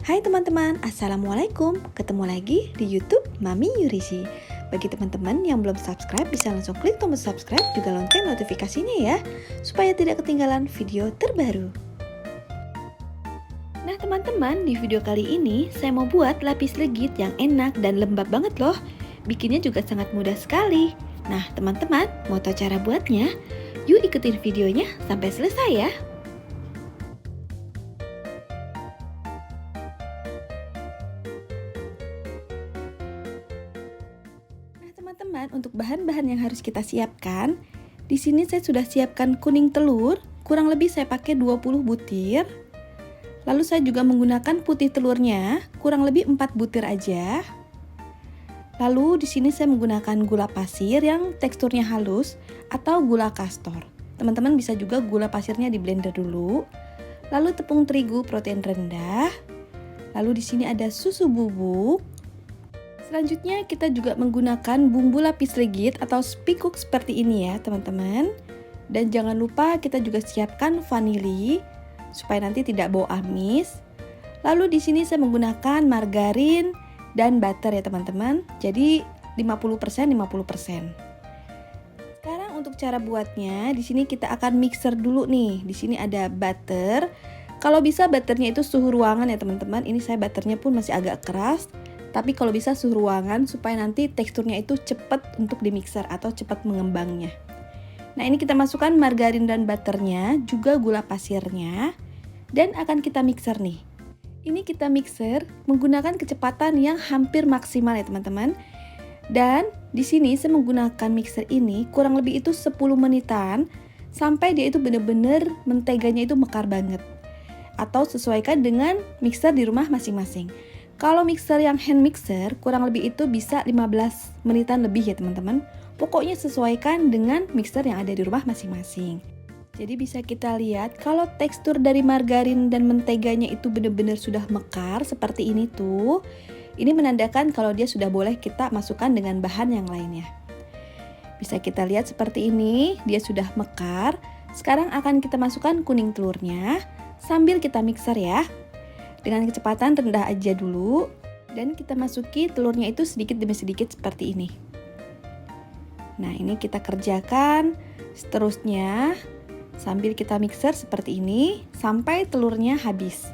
Hai teman-teman, Assalamualaikum. Ketemu lagi di YouTube Mami Yurisi. Bagi teman-teman yang belum subscribe, bisa langsung klik tombol subscribe, juga lonceng notifikasinya ya, supaya tidak ketinggalan video terbaru. Nah teman-teman, di video kali ini saya mau buat lapis legit yang enak dan lembab banget loh. Bikinnya juga sangat mudah sekali. Nah teman-teman, mau tahu cara buatnya? Yuk ikutin videonya sampai selesai ya. Teman-teman, untuk bahan-bahan yang harus kita siapkan, di sini saya sudah siapkan kuning telur, kurang lebih saya pakai 20 butir. Lalu saya juga menggunakan putih telurnya, kurang lebih 4 butir aja. Lalu di sini saya menggunakan gula pasir yang teksturnya halus atau gula kastor. Teman-teman bisa juga gula pasirnya di blender dulu. Lalu tepung terigu protein rendah. Lalu di sini ada susu bubuk. Selanjutnya kita juga menggunakan bumbu lapis legit atau spikuk seperti ini ya teman-teman. Dan jangan lupa kita juga siapkan vanili supaya nanti tidak bau amis. Lalu di sini saya menggunakan margarin dan butter ya teman-teman. Jadi 50% 50%. Sekarang untuk cara buatnya, di sini kita akan mixer dulu nih. Di sini ada butter. Kalau bisa butternya itu suhu ruangan ya teman-teman. Ini saya butternya pun masih agak keras. Tapi kalau bisa suhu ruangan supaya nanti teksturnya itu cepat untuk di mixer atau cepat mengembangnya. Nah ini kita masukkan margarin dan butternya, juga gula pasirnya, dan akan kita mixer nih. Ini kita mixer menggunakan kecepatan yang hampir maksimal ya teman-teman. Dan di sini saya menggunakan mixer ini kurang lebih itu 10 menitan sampai dia itu benar-benar menteganya itu mekar banget. Atau sesuaikan dengan mixer di rumah masing-masing. Kalau mixer yang hand mixer kurang lebih itu bisa 15 menitan lebih ya teman-teman. Pokoknya sesuaikan dengan mixer yang ada di rumah masing-masing. Jadi bisa kita lihat kalau tekstur dari margarin dan menteganya itu benar-benar sudah mekar seperti ini tuh. Ini menandakan kalau dia sudah boleh kita masukkan dengan bahan yang lainnya. Bisa kita lihat seperti ini, dia sudah mekar. Sekarang akan kita masukkan kuning telurnya sambil kita mixer ya. Dengan kecepatan rendah aja dulu, dan kita masuki telurnya itu sedikit demi sedikit seperti ini. Nah ini kita kerjakan seterusnya sambil kita mixer seperti ini sampai telurnya habis.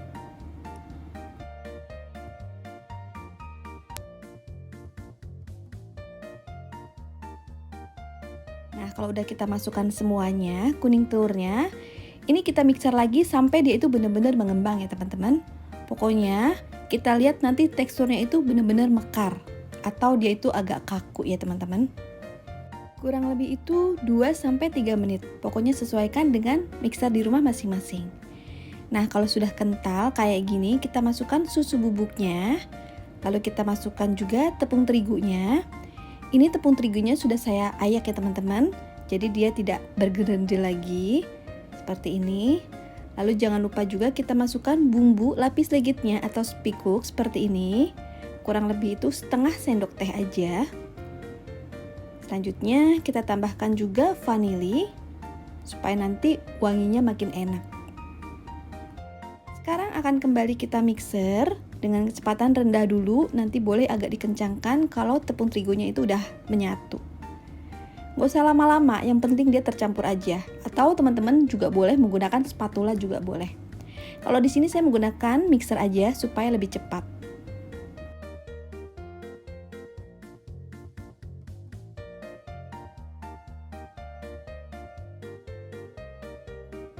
Nah kalau udah kita masukkan semuanya, kuning telurnya, ini kita mixer lagi sampai dia itu benar-benar mengembang ya teman-teman. Pokoknya kita lihat nanti teksturnya itu benar-benar mekar atau dia itu agak kaku ya teman-teman. Kurang lebih itu 2-3 menit. Pokoknya sesuaikan dengan mixer di rumah masing-masing. Nah kalau sudah kental kayak gini, kita masukkan susu bubuknya. Lalu kita masukkan juga tepung terigunya. Ini tepung terigunya sudah saya ayak ya teman-teman. Jadi dia tidak bergerendil lagi. Seperti ini. Lalu jangan lupa juga kita masukkan bumbu lapis legitnya atau spikuk seperti ini. Kurang lebih itu setengah sendok teh aja. Selanjutnya kita tambahkan juga vanili supaya nanti wanginya makin enak. Sekarang akan kembali kita mixer dengan kecepatan rendah dulu. Nanti boleh agak dikencangkan kalau tepung terigunya itu udah menyatu. Gak usah lama-lama, yang penting dia tercampur aja. Atau teman-teman juga boleh menggunakan spatula juga boleh. Kalau di sini saya menggunakan mixer aja supaya lebih cepat.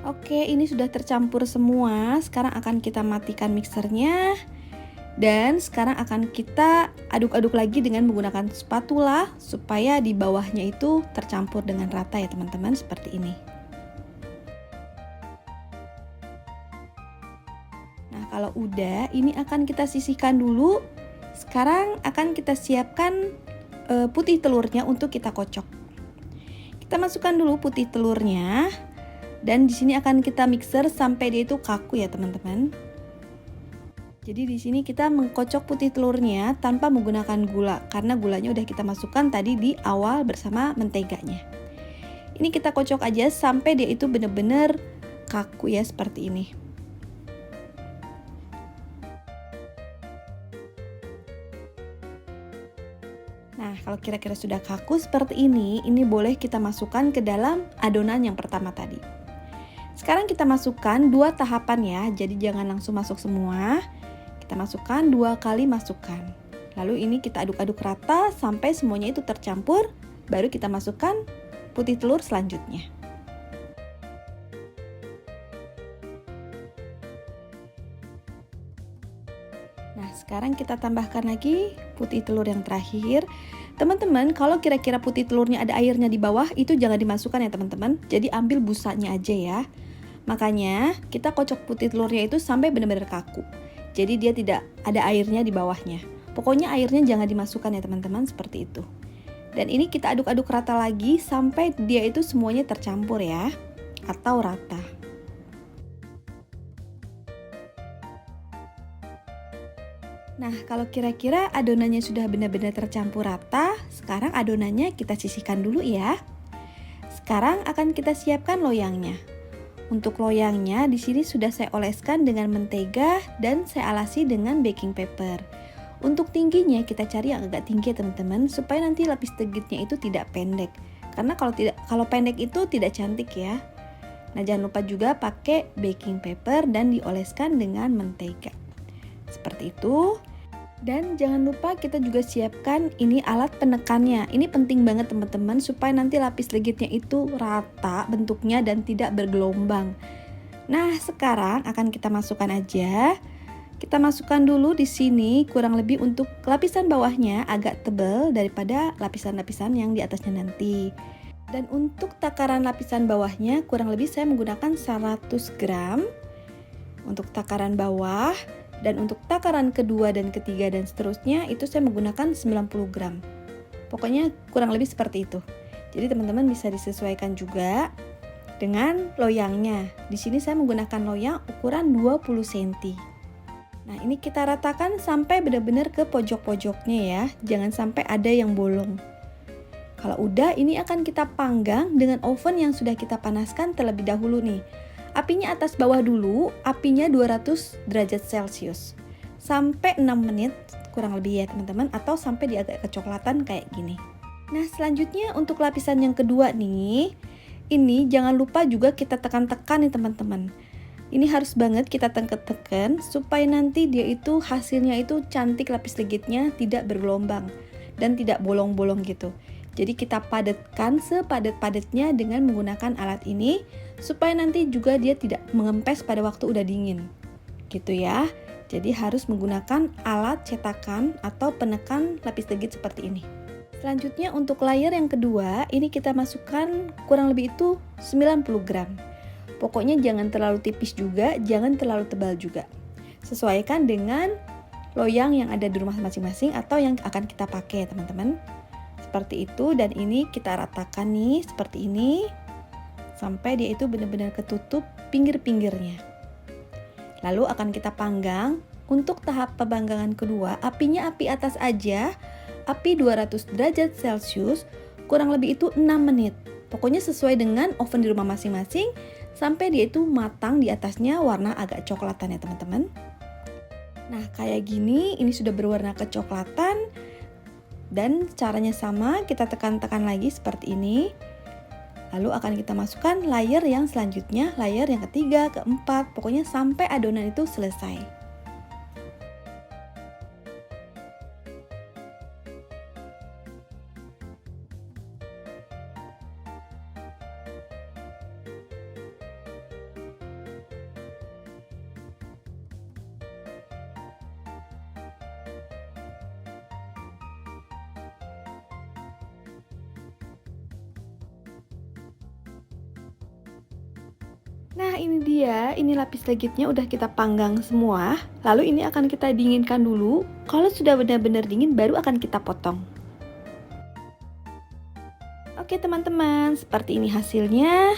Oke, ini sudah tercampur semua. Sekarang akan kita matikan mixernya. Dan sekarang akan kita aduk-aduk lagi dengan menggunakan spatula supaya di bawahnya itu tercampur dengan rata ya teman-teman, seperti ini. Nah kalau udah, ini akan kita sisihkan dulu. Sekarang akan kita siapkan putih telurnya untuk kita kocok. Kita masukkan dulu putih telurnya. Dan di sini akan kita mixer sampai dia itu kaku ya teman-teman. Jadi di sini kita mengkocok putih telurnya tanpa menggunakan gula karena gulanya udah kita masukkan tadi di awal bersama menteganya. Ini kita kocok aja sampai dia itu benar-benar kaku ya seperti ini. Nah, kalau kira-kira sudah kaku seperti ini boleh kita masukkan ke dalam adonan yang pertama tadi. Sekarang kita masukkan 2 tahapan ya, jadi jangan langsung masuk semua. Kita masukkan 2 kali masukkan. Lalu ini kita aduk-aduk rata sampai semuanya itu tercampur, baru kita masukkan putih telur selanjutnya. Nah, sekarang kita tambahkan lagi putih telur yang terakhir. Teman-teman, kalau kira-kira putih telurnya ada airnya di bawah, itu jangan dimasukkan ya teman-teman. Jadi ambil busanya aja ya. Makanya kita kocok putih telurnya itu sampai benar-benar kaku. Jadi dia tidak ada airnya di bawahnya. Pokoknya airnya jangan dimasukkan ya teman-teman, seperti itu. Dan ini kita aduk-aduk rata lagi sampai dia itu semuanya tercampur ya, atau rata. Nah, kalau kira-kira adonannya sudah benar-benar tercampur rata, sekarang adonannya kita sisihkan dulu ya. Sekarang akan kita siapkan loyangnya. Untuk loyangnya di sini sudah saya oleskan dengan mentega dan saya alasi dengan baking paper. Untuk tingginya kita cari yang agak tinggi ya teman-teman, supaya nanti lapis legitnya itu tidak pendek. Karena kalau pendek itu tidak cantik ya. Nah, jangan lupa juga pakai baking paper dan dioleskan dengan mentega. Seperti itu. Dan jangan lupa kita juga siapkan ini alat penekannya. Ini penting banget teman-teman supaya nanti lapis legitnya itu rata bentuknya dan tidak bergelombang. Nah, sekarang akan kita masukkan aja. Kita masukkan dulu di sini kurang lebih untuk lapisan bawahnya agak tebal daripada lapisan-lapisan yang di atasnya nanti. Dan untuk takaran lapisan bawahnya kurang lebih saya menggunakan 100 gram untuk takaran bawah. Dan untuk takaran kedua dan ketiga dan seterusnya itu saya menggunakan 90 gram. Pokoknya kurang lebih seperti itu. Jadi teman-teman bisa disesuaikan juga dengan loyangnya. Di sini saya menggunakan loyang ukuran 20 cm. Nah, ini kita ratakan sampai benar-benar ke pojok-pojoknya ya. Jangan sampai ada yang bolong. Kalau udah, ini akan kita panggang dengan oven yang sudah kita panaskan terlebih dahulu nih. Apinya atas bawah dulu, apinya 200 derajat Celcius. Sampai 6 menit kurang lebih ya teman-teman, atau sampai dia agak kecoklatan kayak gini. Nah, selanjutnya untuk lapisan yang kedua nih, ini jangan lupa juga kita tekan-tekan nih teman-teman. Ini harus banget kita tekan-tekan supaya nanti dia itu hasilnya itu cantik, lapis legitnya tidak bergelombang dan tidak bolong-bolong gitu. Jadi kita padatkan sepadat-padatnya dengan menggunakan alat ini supaya nanti juga dia tidak mengempes pada waktu udah dingin. Gitu ya. Jadi harus menggunakan alat cetakan atau penekan lapis legit seperti ini. Selanjutnya untuk layer yang kedua, ini kita masukkan kurang lebih itu 90 gram. Pokoknya jangan terlalu tipis juga, jangan terlalu tebal juga. Sesuaikan dengan loyang yang ada di rumah masing-masing atau yang akan kita pakai teman-teman. Seperti itu, dan ini kita ratakan nih seperti ini sampai dia itu benar-benar ketutup pinggir-pinggirnya. Lalu akan kita panggang. Untuk tahap pemanggangan kedua, apinya api atas aja, api 200 derajat Celcius, kurang lebih itu 6 menit. Pokoknya sesuai dengan oven di rumah masing-masing sampai dia itu matang, di atasnya warna agak coklatan ya teman-teman. Nah, kayak gini, ini sudah berwarna kecoklatan. Dan caranya sama, kita tekan-tekan lagi seperti ini. Lalu akan kita masukkan layer yang selanjutnya, layer yang ketiga, keempat, pokoknya sampai adonan itu selesai. Nah, ini dia, ini lapis legitnya udah kita panggang semua. Lalu ini akan kita dinginkan dulu. Kalau sudah benar-benar dingin baru akan kita potong. Oke teman-teman, seperti ini hasilnya.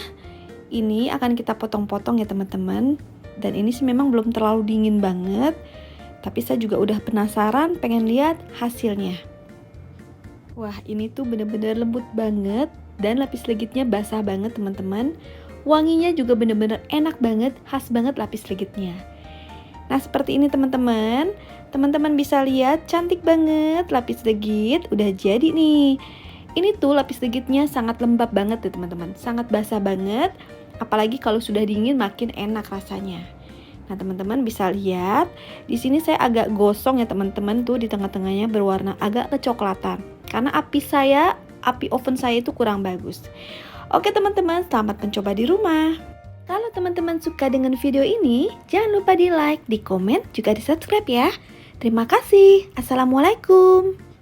Ini akan kita potong-potong ya teman-teman. Dan ini sih memang belum terlalu dingin banget. Tapi saya juga udah penasaran, pengen lihat hasilnya. Wah, ini tuh bener-bener lembut banget. Dan lapis legitnya basah banget teman-teman. Wanginya juga bener-bener enak banget, khas banget lapis legitnya. Nah, seperti ini teman-teman. Teman-teman bisa lihat cantik banget lapis legit udah jadi nih. Ini tuh lapis legitnya sangat lembab banget tuh teman-teman, sangat basah banget. Apalagi kalau sudah dingin makin enak rasanya. Nah teman-teman bisa lihat di sini saya agak gosong ya teman-teman, tuh di tengah-tengahnya berwarna agak kecoklatan. Karena api oven saya itu kurang bagus. Oke teman-teman, selamat mencoba di rumah. Kalau teman-teman suka dengan video ini, jangan lupa di like, di komen, juga di subscribe ya. Terima kasih. Assalamualaikum.